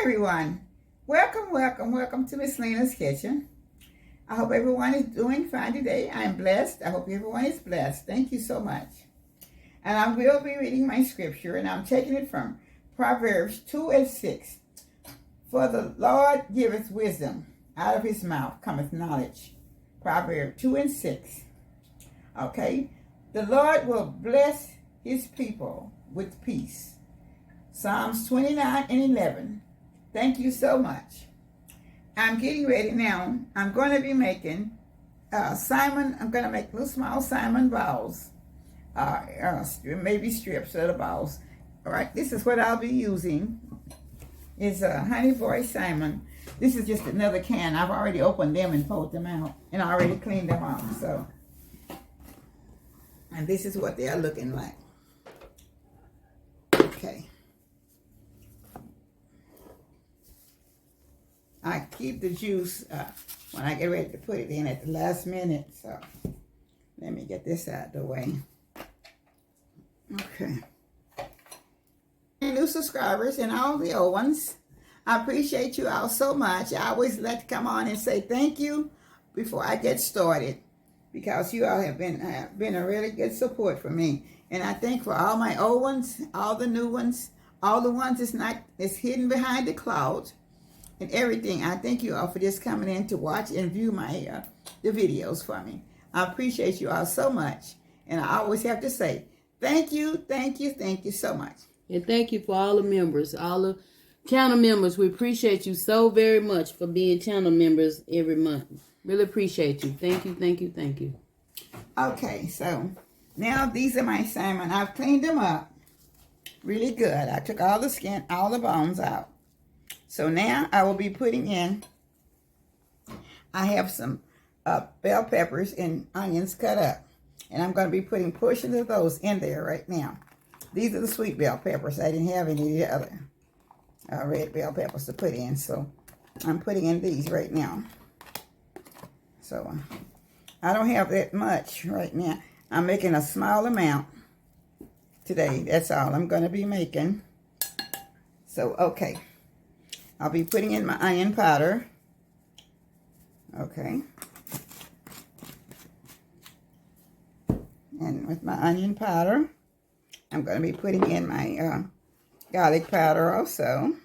everyone. Welcome to Miss Lena's Kitchen. I hope everyone is doing fine today. I'm blessed. I hope everyone is blessed. Thank you so much. And I will be reading my scripture, and I'm taking it from Proverbs 2:6. For the Lord giveth wisdom, out of his mouth cometh knowledge. Proverbs 2:6. Okay? The Lord will bless his people with peace. Psalms 29:11. Thank you so much. I'm getting ready now. I'm going to be making salmon. I'm going to make little small salmon balls. Maybe strips of the balls. All right, this is what I'll be using. It's a honey boy salmon. This is just another can. I've already opened them and pulled them out. And I already cleaned them off. So, and this is what they are looking like. Okay. I keep the juice when I get ready to put it in at the last minute. So let me get this out of the way. Okay. New subscribers and all the old ones, I appreciate you all so much. I always like to come on and say thank you before I get started, because you all have been a really good support for me. And I thank for all my old ones, all the new ones, all the ones that's hidden behind the cloud. And everything. I thank you all for just coming in to watch and view my the videos for me. I appreciate you all so much. And I always have to say, thank you so much. And thank you for all the members, all the channel members. We appreciate you so very much for being channel members every month. Really appreciate you. Thank you. Okay, so now these are my salmon. I've cleaned them up really good. I took all the skin, all the bones out. So now I will be putting in, I have some bell peppers and onions cut up. And I'm going to be putting portions of those in there right now. These are the sweet bell peppers. I didn't have any of the other red bell peppers to put in. So I'm putting in these right now. So I don't have that much right now. I'm making a small amount today. That's all I'm going to be making. So, okay. I'll be putting in my onion powder. Okay. And with my onion powder, I'm going to be putting in my garlic powder also.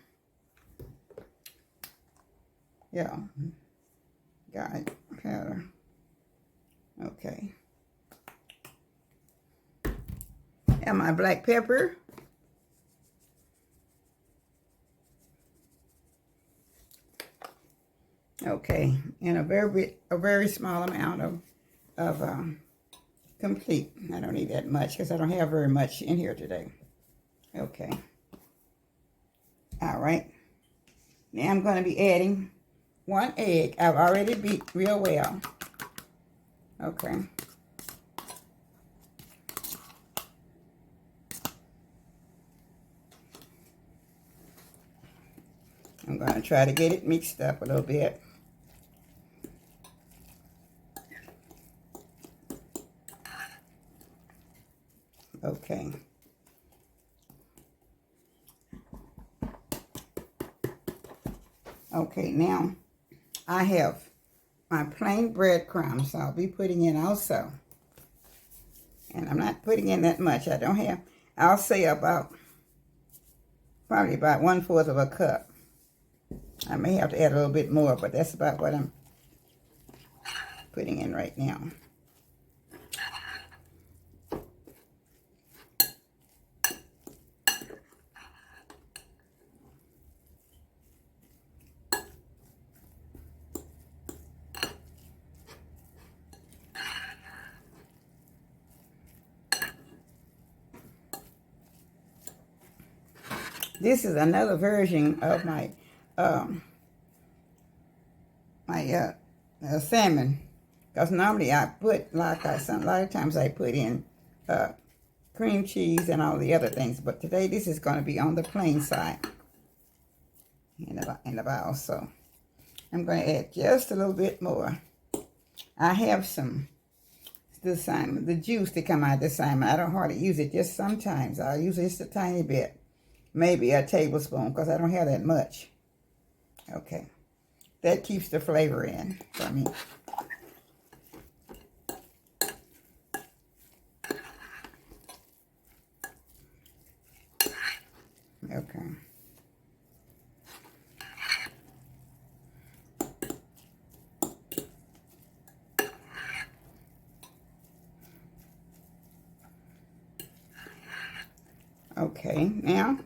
Yeah. Garlic powder. Okay. And my black pepper. Okay, and a very small amount of complete. I don't need that much because I don't have very much in here today. Okay. All right. Now I'm going to be adding 1 egg. I've already beat real well. Okay. I'm going to try to get it mixed up a little bit. Okay. Okay, now I have my plain breadcrumbs I'll be putting in also. And I'm not putting in that much. I don't have, I'll say probably about 1/4 of a cup. I may have to add a little bit more, but that's about what I'm putting in right now. This is another version of my salmon, because normally I put a lot of times I put in cream cheese and all the other things, but today this is going to be on the plain side in the bowl. So I'm going to add just a little bit more. I have the salmon, the juice to come out of the salmon. I don't hardly use it, just sometimes. I'll use just a tiny bit. Maybe a tablespoon, because I don't have that much. Okay. That keeps the flavor in for me. Okay. Okay, now,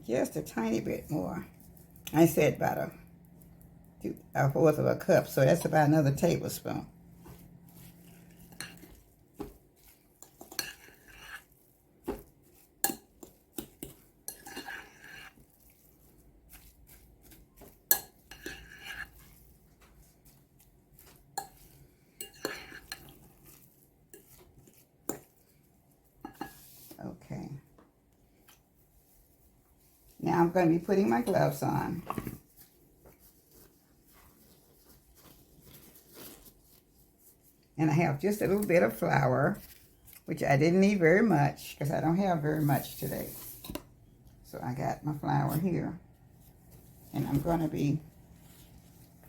just a tiny bit more. I said about a fourth of a cup, so that's about another tablespoon. Okay. Now I'm going to be putting my gloves on. And I have just a little bit of flour, which I didn't need very much because I don't have very much today. So I got my flour here. And I'm going to be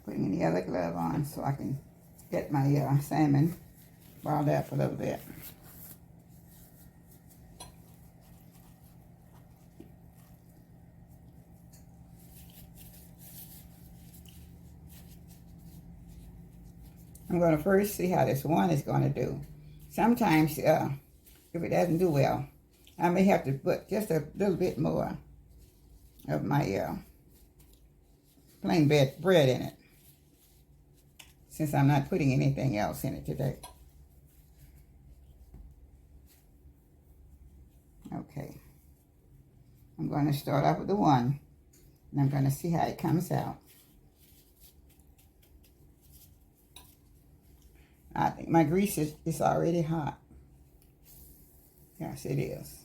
putting the other glove on so I can get my salmon boiled up a little bit. I'm going to first see how this one is going to do. Sometimes, if it doesn't do well, I may have to put just a little bit more of my plain bread in it, since I'm not putting anything else in it today. Okay. I'm going to start off with the one, and I'm going to see how it comes out. I think my grease is already hot. Yes, it is.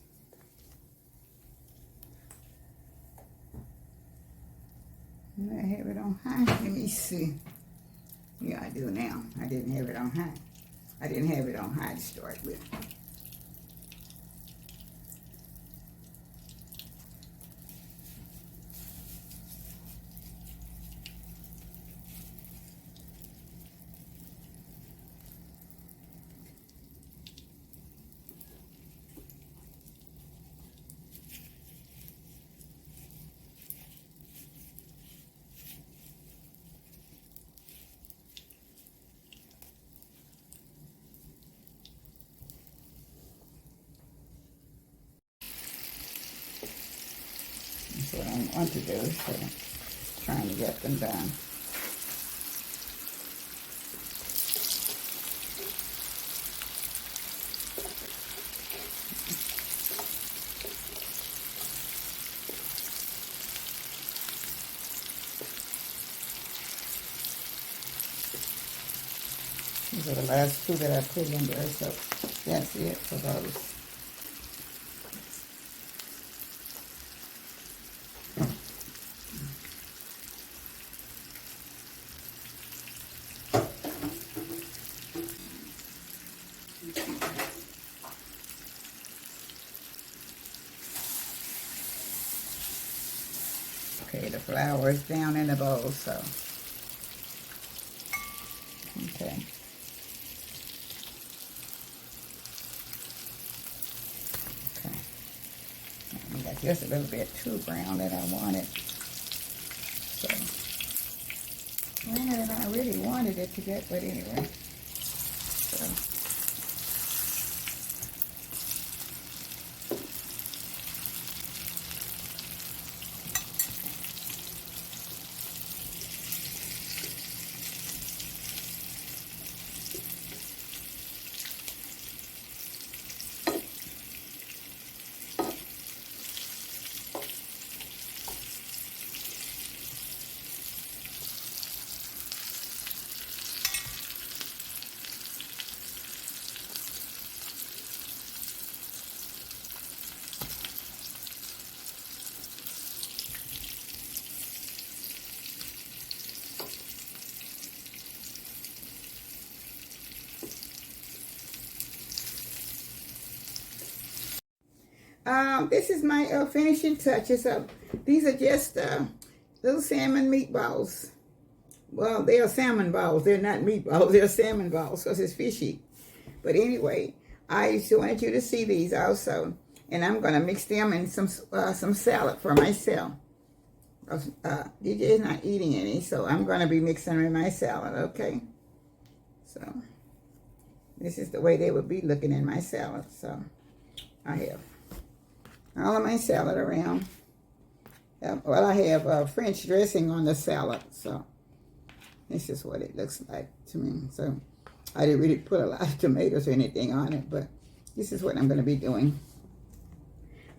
I have it on high. Let me see. Yeah, I do now. I didn't have it on high. I didn't have it on high to start with. That's what I want to do, so I'm trying to get them done. These are the last two that I put in there, so that's it for those. Okay, the flour is down in the bowl, so. Okay. Okay. I got just a little bit too brown that I wanted. So, browner than I really wanted it to get, but anyway. So. This is my finishing touches. These are just little salmon meatballs. Well, they are salmon balls. They're not meatballs. They're salmon balls because it's fishy. But anyway, I just wanted you to see these also. And I'm going to mix them in some salad for myself. DJ is not eating any, so I'm going to be mixing them in my salad, okay? So, this is the way they would be looking in my salad. So, I have all of my salad around. Well, I have French dressing on the salad, so this is what it looks like to me. So, I didn't really put a lot of tomatoes or anything on it, but this is what I'm going to be doing.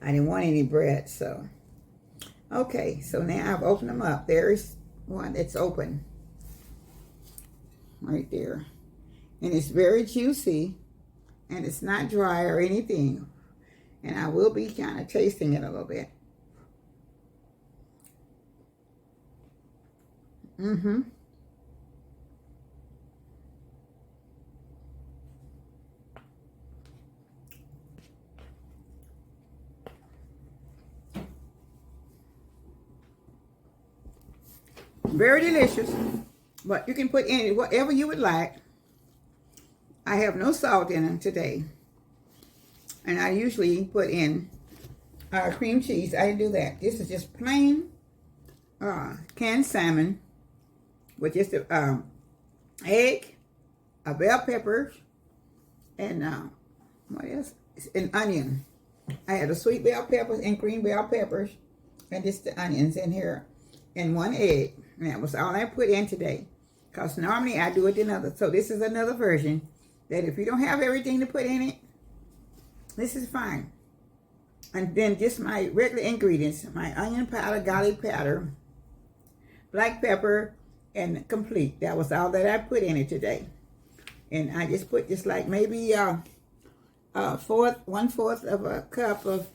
I didn't want any bread, so. Okay, so now I've opened them up. There's one that's open. Right there. And it's very juicy. And it's not dry or anything. And I will be kind of tasting it a little bit. Very delicious, but you can put in whatever you would like. I have no salt in them today, and I usually put in cream cheese. I didn't do that. This is just plain canned salmon with just a egg, a bell pepper, and what else? An onion. I had the sweet bell peppers and green bell peppers, and just the onions in here, and one egg. And that was all I put in today. Because normally I do it another. So this is another version that if you don't have everything to put in it, this is fine. And then just my regular ingredients. My onion powder, garlic powder, black pepper, and complete. That was all that I put in it today. And I just put just like maybe 1/4 of a cup of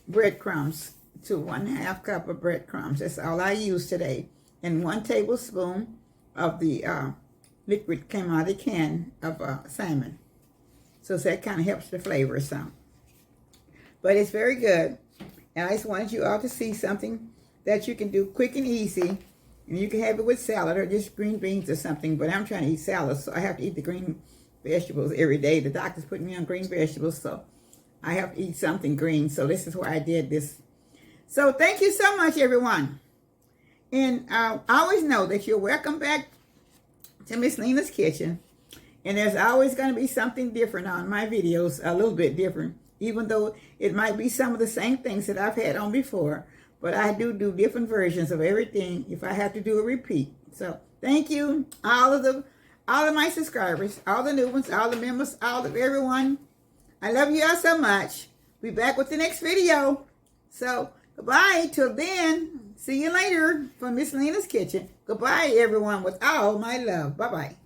breadcrumbs to 1/2 cup of breadcrumbs. That's all I used today. And 1 tablespoon of the liquid came out of the can of salmon. So that kind of helps the flavor some. But it's very good. And I just wanted you all to see something that you can do quick and easy. And you can have it with salad or just green beans or something. But I'm trying to eat salad, so I have to eat the green vegetables every day. The doctor's putting me on green vegetables, so I have to eat something green. So this is why I did this. So thank you so much, everyone. And I always know that you're welcome back to Miss Lena's Kitchen. And there's always going to be something different on my videos, a little bit different. Even though it might be some of the same things that I've had on before. But I do different versions of everything if I have to do a repeat. So thank you, all of my subscribers, all the new ones, all the members, all of everyone. I love you all so much. Be back with the next video. So goodbye till then. See you later from Miss Lena's Kitchen. Goodbye, everyone, with all my love. Bye-bye.